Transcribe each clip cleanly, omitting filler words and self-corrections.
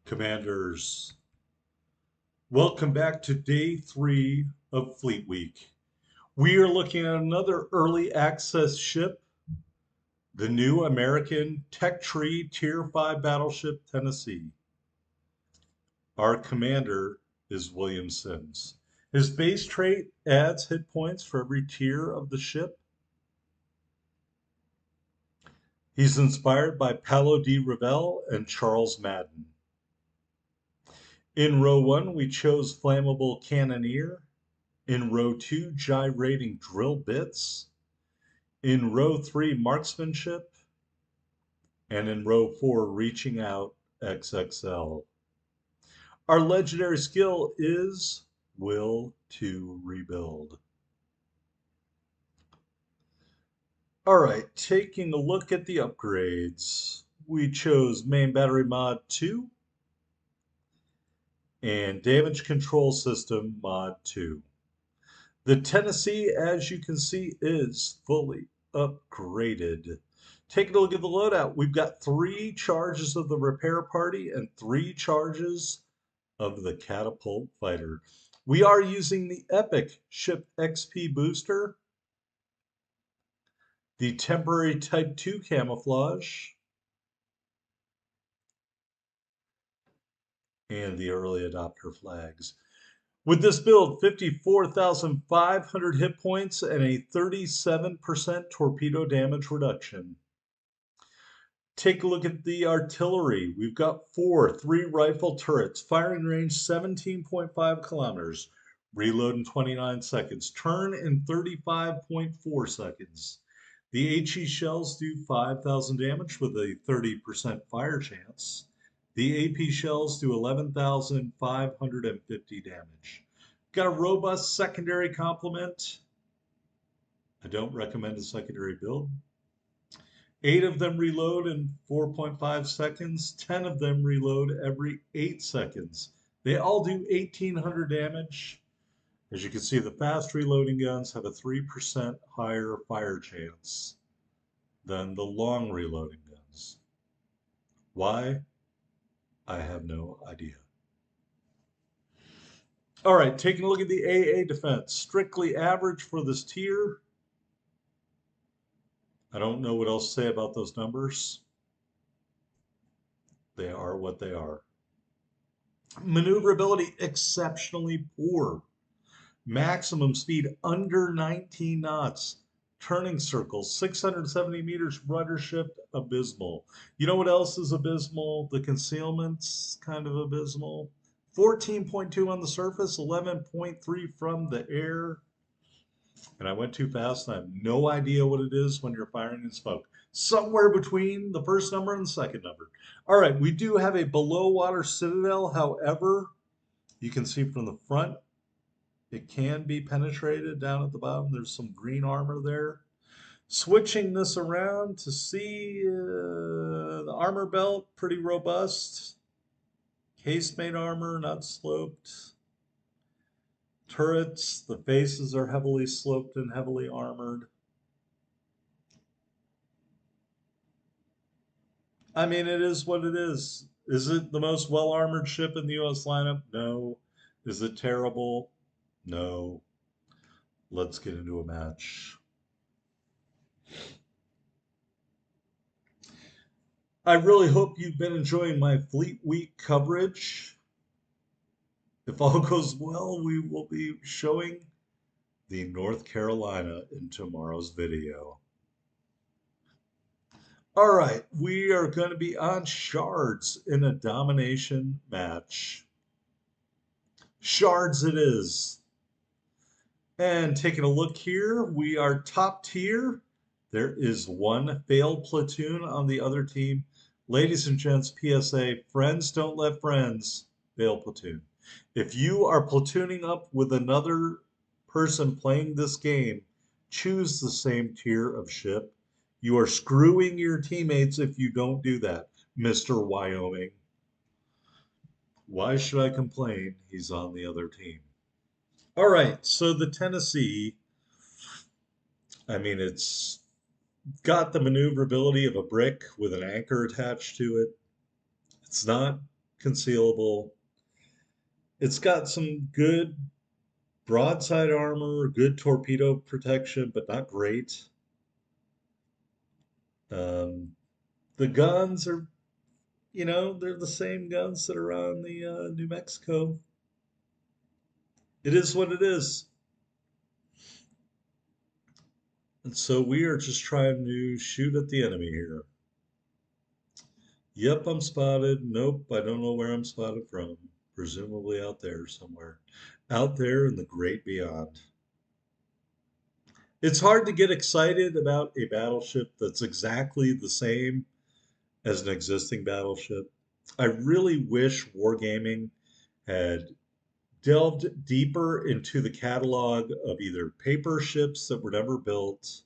Commanders, welcome back to day 3 of Fleet Week. We are looking at another early access ship, the new American Tech Tree Tier 5 Battleship Tennessee. Our commander is William Sims. His base trait adds hit points for every tier of the ship. He's inspired by Paolo di Revel and Charles Madden. In row 1, we chose Flammable Cannoneer. In row 2, gyrating drill bits. In row 3, marksmanship. And in row 4, reaching out XXL. Our legendary skill is Will to Rebuild. All right, taking a look at the upgrades. We chose Main Battery Mod 2 and Damage Control System Mod 2. The Tennessee, as you can see, is fully upgraded. Taking a look at the loadout, we've got 3 charges of the repair party and 3 charges of the catapult fighter. We are using the Epic Ship XP booster, the temporary Type 2 camouflage, and the early adopter flags. With this build, 54,500 hit points and a 37% torpedo damage reduction. Take a look at the artillery. We've got 3 rifle turrets, firing range 17.5 kilometers, reload in 29 seconds, turn in 35.4 seconds. The HE shells do 5,000 damage with a 30% fire chance. The AP shells do 11,550 damage. Got a robust secondary complement. I don't recommend a secondary build. 8 of them reload in 4.5 seconds. 10 of them reload every 8 seconds. They all do 1,800 damage. As you can see, the fast reloading guns have a 3% higher fire chance than the long reloading guns. Why? I have no idea. All right, taking a look at the AA defense. Strictly average for this tier. I don't know what else to say about those numbers. They are what they are. Maneuverability exceptionally poor. Maximum speed under 19 knots. Turning circles, 670 meters, rudder shift, abysmal. You know what else is abysmal? The concealment's kind of abysmal. 14.2 on the surface, 11.3 from the air. And I went too fast, and I have no idea what it is when you're firing in smoke. Somewhere between the first number and the second number. All right, we do have a below water citadel. However, you can see from the front, it can be penetrated down at the bottom. There's some green armor there. Switching this around to see the armor belt, pretty robust. Casemate armor, not sloped. Turrets, the faces are heavily sloped and heavily armored. I mean, it is what it is. Is it the most well-armored ship in the U.S. lineup? No. Is it terrible? No. Let's get into a match. I really hope you've been enjoying my Fleet Week coverage. If all goes well, we will be showing the North Carolina in tomorrow's video. All right, we are going to be on shards in a domination match. Shards it is. And taking a look here, we are top tier. There is one failed platoon on the other team. Ladies and gents, PSA, friends don't let friends fail platoon. If you are platooning up with another person playing this game, choose the same tier of ship. You are screwing your teammates if you don't do that, Mr. Wyoming. Why should I complain? He's on the other team. All right, so the Tennessee, I mean, it's got the maneuverability of a brick with an anchor attached to it. It's not concealable. It's got some good broadside armor, good torpedo protection, but not great. Um, the guns are, they're the same guns that are on the New Mexico. It is what it is. And so we are just trying to shoot at the enemy here. Yep, I'm spotted. Nope, I don't know where I'm spotted from. Presumably out there somewhere. Out there in the great beyond. It's hard to get excited about a battleship that's exactly the same as an existing battleship. I really wish Wargaming had delved deeper into the catalog of either paper ships that were never built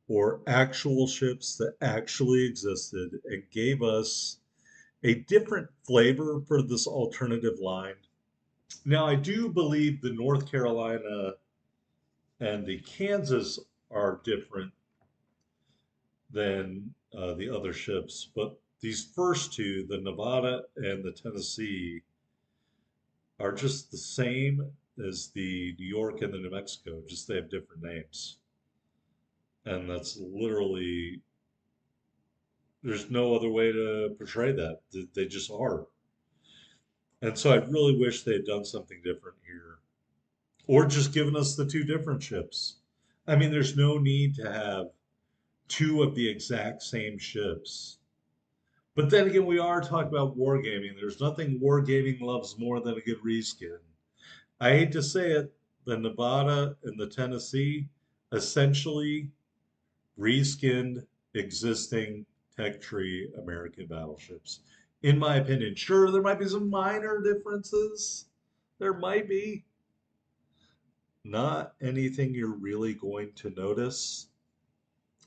or actual ships that actually existed and gave us a different flavor for this alternative line. Now, I do believe the North Carolina and the Kansas are different than the other ships, but these first two, the Nevada and the Tennessee, are just the same as the New York and the New Mexico, just they have different names. And that's literally, there's no other way to portray that. They just are. And so I really wish they had done something different here, or just given us the two different ships. I mean, there's no need to have two of the exact same ships. But then again, we are talking about wargaming. There's nothing wargaming loves more than a good reskin. I hate to say it, the Nevada and the Tennessee essentially reskinned existing tech tree American battleships. In my opinion, sure, there might be some minor differences. There might be. Not anything you're really going to notice.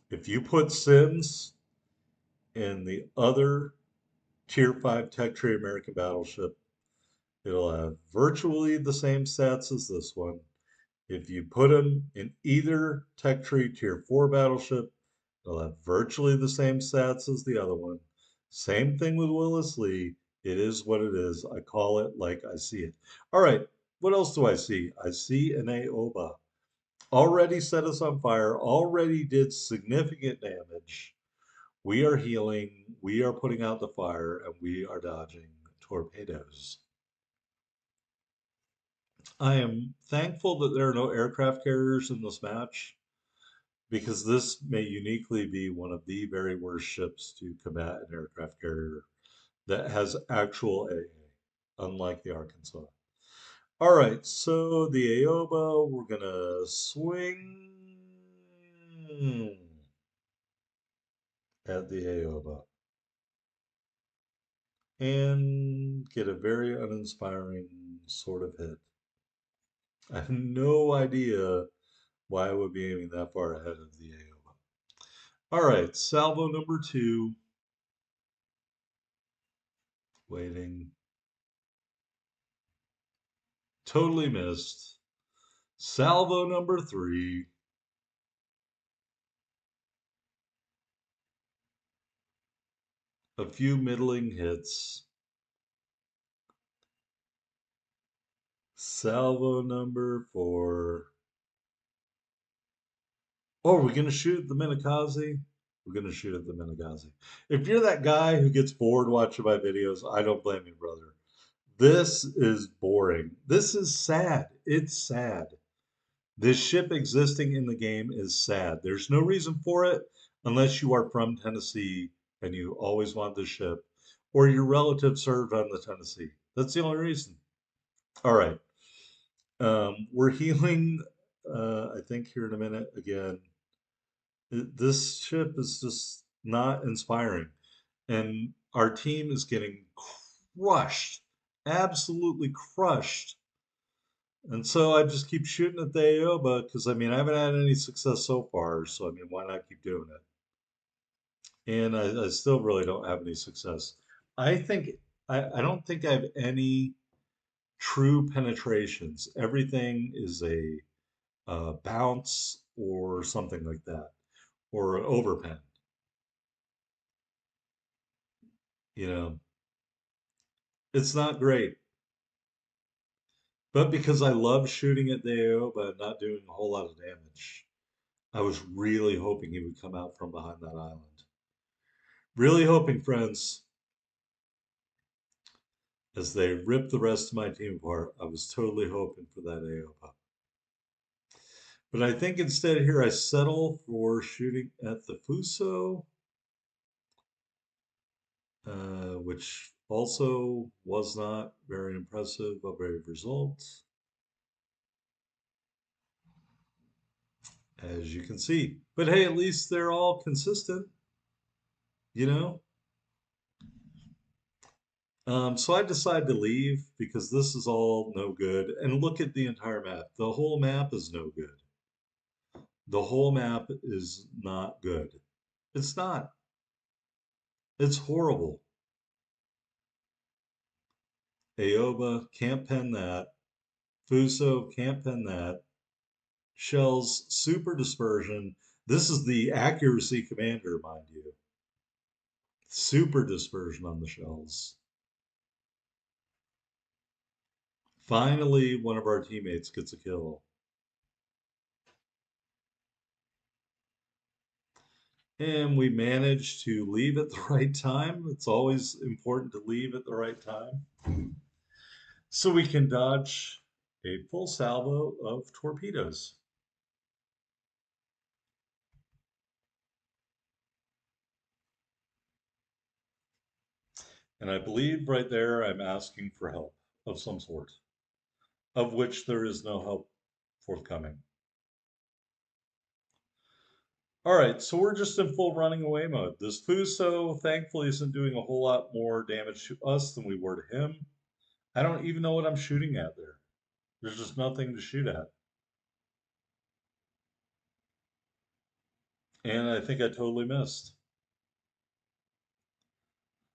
If you put Sims in the other Tier 5 tech tree American battleship, it'll have virtually the same stats as this one. If you put them in either Tech Tree Tier 4 battleship, it'll have virtually the same stats as the other one. Same thing with Willis Lee. It is what it is. I call it like I see it. All right, what else do I see? I see an AOBA. Already set us on fire, already did significant damage. We are healing, we are putting out the fire, and we are dodging torpedoes. I am thankful that there are no aircraft carriers in this match because this may uniquely be one of the very worst ships to combat an aircraft carrier that has actual AA, unlike the Arkansas. All right, so the Aoba, we're gonna swing at the Aoba and get a very uninspiring sort of hit. I have no idea why I would be aiming that far ahead of the Aoba. All right, salvo number two, waiting. Totally missed. Salvo number three. A few middling hits. Salvo number four. Oh, are we going to shoot at the Minakaze? We're going to shoot at the Minakaze. If you're that guy who gets bored watching my videos, I don't blame you, brother. This is boring. This is sad. It's sad. This ship existing in the game is sad. There's no reason for it unless you are from Tennessee and you always want the ship, or your relative served on the Tennessee. That's the only reason. All right. We're healing, I think, here in a minute again. This ship is just not inspiring. And our team is getting crushed, absolutely crushed. And so I just keep shooting at the AOBA because I mean I haven't had any success so far. So I mean why not keep doing it? And I still really don't have any success. I think I don't think I have any true penetrations. Everything is a bounce or something like that, or an overpen. You know, It's not great. But because I love shooting at the Aoba and not doing a whole lot of damage, I was really hoping he would come out from behind that island. Really hoping, friends, as they ripped the rest of my team apart, I was totally hoping for that Aoba. But I think instead here I settle for shooting at the Fuso, which also was not very impressive of a result, as you can see. But hey, at least they're all consistent, you know? So I decided to leave because this is all no good. And look at the entire map. The whole map is no good. The whole map is not good. It's not. It's horrible. Aoba, can't pen that. Fuso, can't pen that. Shells, super dispersion. This is the accuracy commander, mind you. Super dispersion on the shells. Finally, one of our teammates gets a kill. And we managed to leave at the right time. It's always important to leave at the right time. So we can dodge a full salvo of torpedoes. And I believe right there I'm asking for help of some sort, of which there is no help forthcoming. All right, so we're just in full running away mode. This Fuso thankfully isn't doing a whole lot more damage to us than we were to him. I don't even know what I'm shooting at there. There's just nothing to shoot at. And I think I totally missed.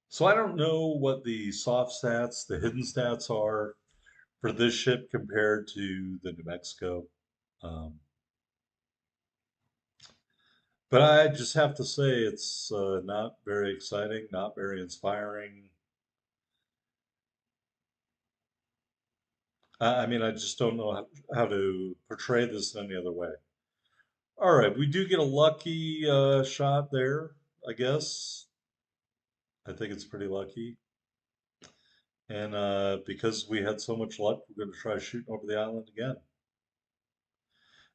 So I don't know what the soft stats, the hidden stats are for this ship compared to the New Mexico. Um, but I just have to say it's not very exciting, not very inspiring. I mean, I just don't know how to portray this in any other way. All right, we do get a lucky shot there, I guess. I think it's pretty lucky. And because we had so much luck, we're going to try shooting over the island again.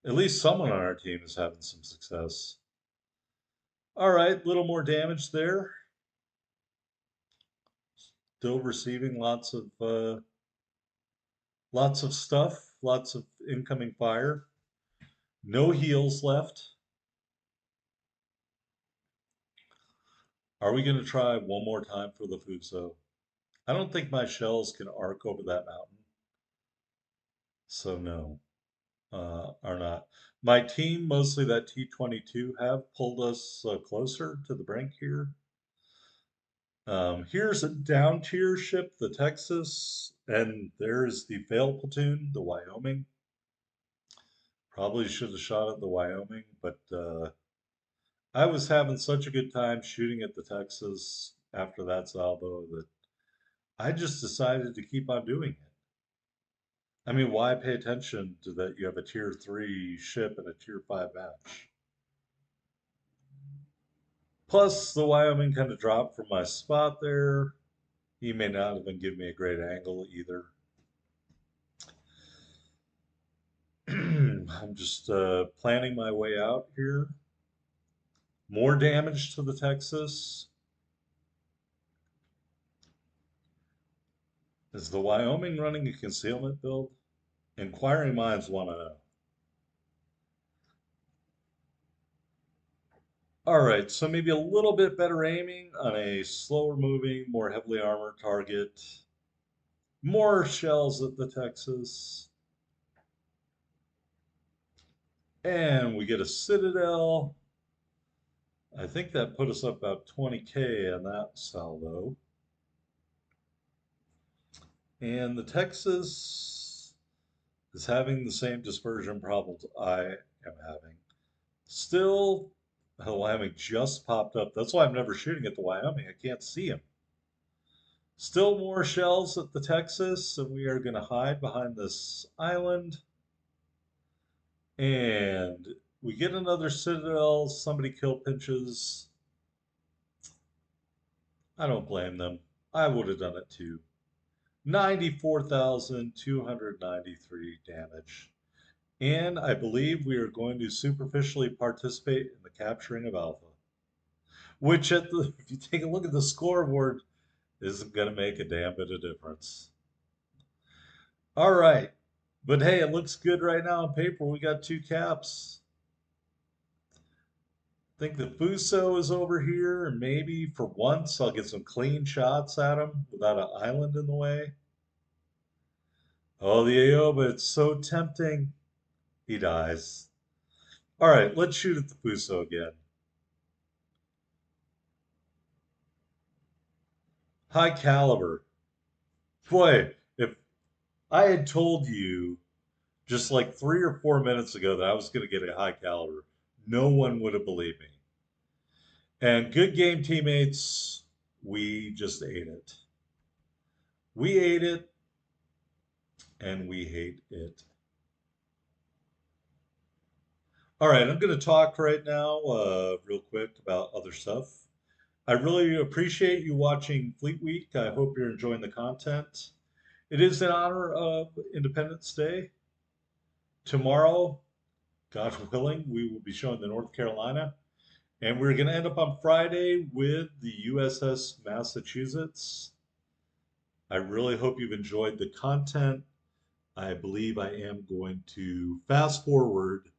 At least someone on our team is having some success. All right, little more damage there. Still receiving lots of stuff, lots of incoming fire. No heals left. Are we going to try one more time for the Fuso? I don't think my shells can arc over that mountain. So no, are not. My team, mostly that T-22, have pulled us closer to the brink here. Here's a down tier ship, the Texas, and there's the failed platoon, the Wyoming. Probably should have shot at the Wyoming, but I was having such a good time shooting at the Texas after that salvo that I just decided to keep on doing it. I mean, why pay attention to that you have a tier 3 ship and a tier 5 match? Plus, the Wyoming kind of dropped from my spot there. He may not have been giving me a great angle either. I'm just planning my way out here. More damage to the Texas. Is the Wyoming running a concealment build? Inquiring minds want to know. All right, so maybe a little bit better aiming on a slower moving, more heavily armored target. More shells at the Texas. And we get a Citadel. I think that put us up about 20K on that salvo. And the Texas is having the same dispersion problems I am having. Still, the Wyoming just popped up. That's why I'm never shooting at the Wyoming. I can't see him. Still more shells at the Texas, and we are going to hide behind this island. And we get another citadel. Somebody kill pinches. I don't blame them. I would have done it too. 94,293 damage. And I believe we are going to superficially participate in the capturing of Alpha, which if you take a look at the scoreboard, isn't going to make a damn bit of difference. All right. But hey, it looks good right now on paper. We got 2 caps. I think the Fuso is over here, and maybe for once I'll get some clean shots at him without an island in the way. Oh, the Aoba, it's so tempting. He dies. All right, let's shoot at the Fuso again. High caliber. Boy, if I had told you just like 3 or 4 minutes ago that I was going to get a high caliber, no one would have believed me. And good game, teammates. We just ate it. We ate it, and we hate it. All right, I'm going to talk right now, real quick, about other stuff. I really appreciate you watching Fleet Week. I hope you're enjoying the content. It is in honor of Independence Day. Tomorrow, God willing, we will be showing the North Carolina. And we're going to end up on Friday with the USS Massachusetts. I really hope you've enjoyed the content. I believe I am going to fast forward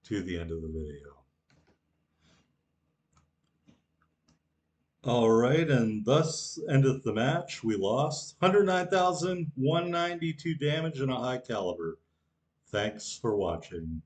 to the end of the video. All right, and thus endeth the match. We lost 109,192 damage and a high caliber. Thanks for watching.